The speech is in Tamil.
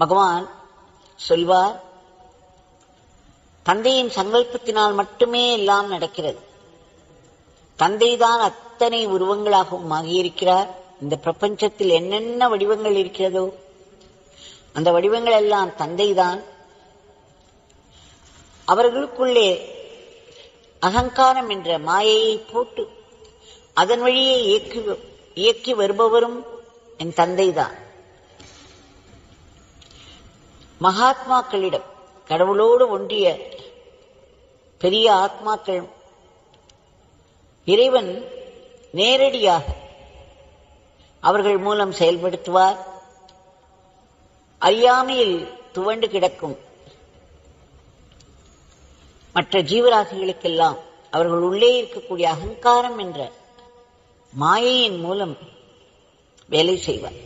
பகவான் சொல்வார், தந்தையின் சங்கல்பத்தினால் மட்டுமே எல்லாம் நடக்கிறது. தந்தைதான் அத்தனை உருவங்களாகவும் ஆகியிருக்கிறார். இந்த பிரபஞ்சத்தில் என்னென்ன வடிவங்கள் இருக்கிறதோ அந்த வடிவங்கள் எல்லாம் தந்தைதான். அவர்களுக்குள்ளே அகங்காரம் என்ற மாயையை போட்டு அதன் வழியே இயக்கி வருபவரும் என் தந்தைதான். மகாத்மாக்களிடம், கடவுளோடு ஒன்றிய பெரிய ஆத்மாக்கள் இறைவன் நேரடியாக அவர்கள் மூலம் செயல்படுத்துவார். அறியாமையில் துவண்டு கிடக்கும் மற்ற ஜீவராசிகளுக்கெல்லாம் அவர்கள் உள்ளே இருக்கக்கூடிய அகங்காரம் என்ற மாயையின் மூலம் வேலை செய்வார்.